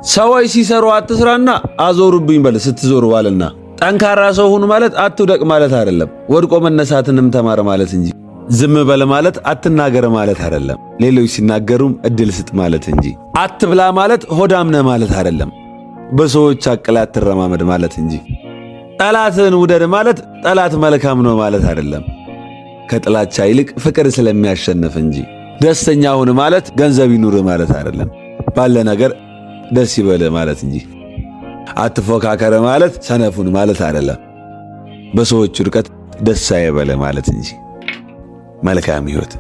ሰዎች ሲሰሩ አትስራና አዞሩብኝ በል ስትዞር ዋልና። ጠንካራ ሰው ሁን ማለት አትውደቅ ማለት አይደለም፣ ወድቆ መነሳትንም ተማር ማለት እንጂ። ዝም በል ማለት አትናገር ማለት አይደለም፣ ሌሎች ሲናገሩም እድል ስጥ ማለት እንጂ። አትብላ ማለት ሆዳም ነህ ማለት አይደለም፣ በሰዎች አቅላት አትረማመድ ማለት እንጂ። ጠላትን ውደድ ማለት ጠላት መልካም ነው ማለት አይደለም፣ ከጥላቻ ይልቅ ፍቅር ስለሚያሸንፍ እንጂ። ደስተኛ ሁን ማለት ገንዘብ ይኑር ማለት አይደለም፣ ባለ ነገር ደስ ይበል ማለት እንጂ። አትፎካከረ ማለት ሰነፉን ማለት አይደለም፣ በሰዎች ውድቀት ደስ አይበል ማለት እንጂ። መልካም ሕይወት።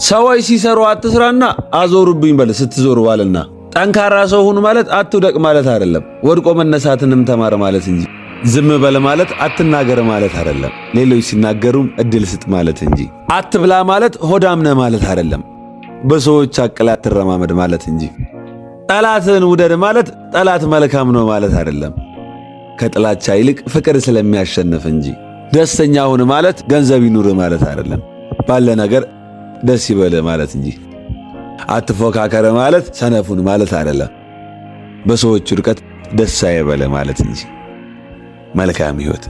ሰዎች ሲሰሩ አትስራና አዞሩብኝ በል ስትዞር ዋልና። ጠንካራ ሰው ሁን ማለት አትውደቅ ማለት አይደለም፣ ወድቆ መነሳትንም ተማር ማለት እንጂ። ዝም በል ማለት አትናገር ማለት አይደለም፣ ሌሎች ሲናገሩም እድል ስጥ ማለት እንጂ። አትብላ ማለት ሆዳም ነህ ማለት አይደለም፣ በሰዎች አቅላት አትረማመድ ማለት እንጂ። ጠላትን ውደድ ማለት ጠላት መልካም ነው ማለት አይደለም፣ ከጥላቻ ይልቅ ፍቅር ስለሚያሸንፍ እንጂ። ደስተኛ ሁን ማለት ገንዘብ ይኑር ማለት አይደለም፣ ባለ ነገር ደስ ይበል ማለት እንጂ። አትፎካከረ ማለት ሰነፉን ማለት አይደለም፣ በሰዎች ውድቀት ደስ አይበል ማለት እንጂ። መልካም ሕይወት።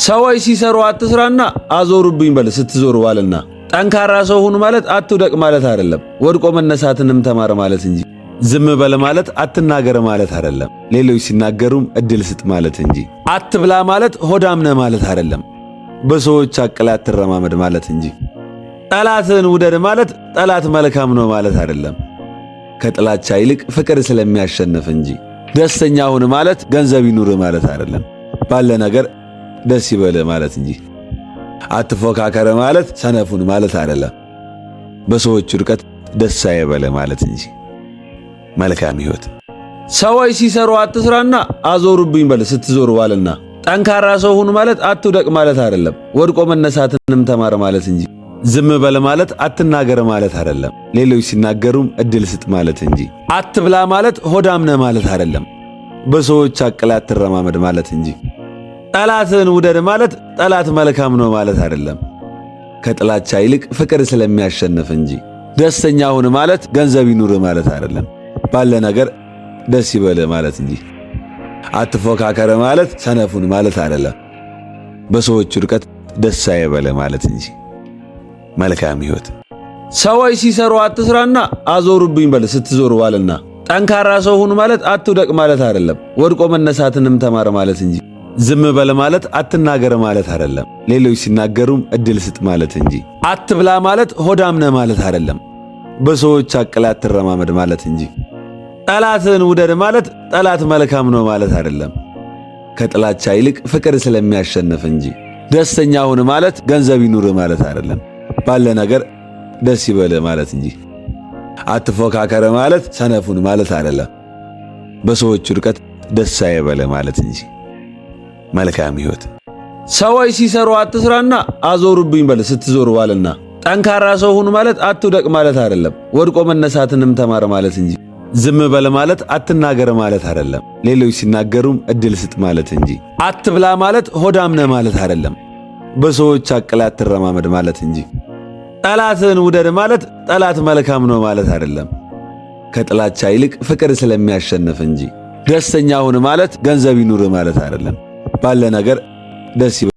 ሰዎች ሲሰሩ አትስራና አዞሩብኝ በል ስትዞር ዋልና። ጠንካራ ሰው ሁን ማለት አትውደቅ ማለት አይደለም፣ ወድቆ መነሳትንም ተማር ማለት እንጂ። ዝም በል ማለት አትናገር ማለት አይደለም፣ ሌሎች ሲናገሩም እድል ስጥ ማለት እንጂ። አትብላ ማለት ሆዳም ነህ ማለት አይደለም፣ በሰዎች አቅላት አትረማመድ ማለት እንጂ። ጠላትን ውደድ ማለት ጠላት መልካም ነው ማለት አይደለም፣ ከጥላቻ ይልቅ ፍቅር ስለሚያሸንፍ እንጂ። ደስተኛ ሁን ማለት ገንዘብ ይኑር ማለት አይደለም፣ ባለ ነገር ደስ ይበል ማለት እንጂ። አትፎካከረ ማለት ሰነፉን ማለት አይደለም፣ በሰዎች ውድቀት ደስ አይበል ማለት እንጂ። መልካም ሕይወት። ሰዎች ሲሰሩ አትስራና አዞሩብኝ በል ስትዞር ዋልና። ጠንካራ ሰው ሁን ማለት አትውደቅ ማለት አይደለም፣ ወድቆ መነሳትንም ተማር ማለት እንጂ። ዝም በል ማለት አትናገር ማለት አይደለም፣ ሌሎች ሲናገሩም እድል ስጥ ማለት እንጂ። አትብላ ማለት ሆዳም ነህ ማለት አይደለም፣ በሰዎች አቅላት አትረማመድ ማለት እንጂ። ጠላትን ውደድ ማለት ጠላት መልካም ነው ማለት አይደለም፣ ከጥላቻ ይልቅ ፍቅር ስለሚያሸንፍ እንጂ። ደስተኛ ሁን ማለት ገንዘብ ይኑር ማለት አይደለም፣ ባለ ነገር ደስ ይበል ማለት እንጂ። አትፎካከረ ማለት ሰነፉን ማለት አይደለም፣ በሰዎች ውድቀት ደስ አይበል ማለት እንጂ። መልካም ሕይወት። ሰዎች ሲሰሩ አትስራና አዞሩብኝ በል ስትዞር ዋልና። ጠንካራ ሰው ሁን ማለት አትውደቅ ማለት አይደለም፣ ወድቆ መነሳትንም ተማር ማለት እንጂ። ዝም በል ማለት አትናገር ማለት አይደለም፣ ሌሎች ሲናገሩም እድል ስጥ ማለት እንጂ። አትብላ ማለት ሆዳም ነህ ማለት አይደለም፣ በሰዎች አቅላት አትረማመድ ማለት እንጂ። ጠላትን ውደድ ማለት ጠላት መልካም ነው ማለት አይደለም፣ ከጥላቻ ይልቅ ፍቅር ስለሚያሸንፍ እንጂ። ደስተኛ ሁን ማለት ገንዘብ ይኑር ማለት አይደለም፣ ባለ ነገር ደስ ይበል ማለት እንጂ። አትፎካከረ ማለት ሰነፉን ማለት አይደለም፣ በሰዎች ውድቀት ደስ አይበል ማለት እንጂ። መልካም ሕይወት። ሰዎች ሲሰሩ አትስራና አዞሩብኝ በል ስትዞር ዋልና። ጠንካራ ሰው ሁን ማለት አትውደቅ ማለት አይደለም፣ ወድቆ መነሳትንም ተማር ማለት እንጂ። ዝም በል ማለት አትናገር ማለት አይደለም፣ ሌሎች ሲናገሩም እድል ስጥ ማለት እንጂ። አትብላ ማለት ሆዳም ነህ ማለት አይደለም፣ በሰዎች አቅላት አትረማመድ ማለት እንጂ። ጠላትን ውደድ ማለት ጠላት መልካም ነው ማለት አይደለም፣ ከጥላቻ ይልቅ ፍቅር ስለሚያሸንፍ እንጂ። ደስተኛ ሁን ማለት ገንዘብ ይኑር ማለት አይደለም፣ ባለ ነገር ደስ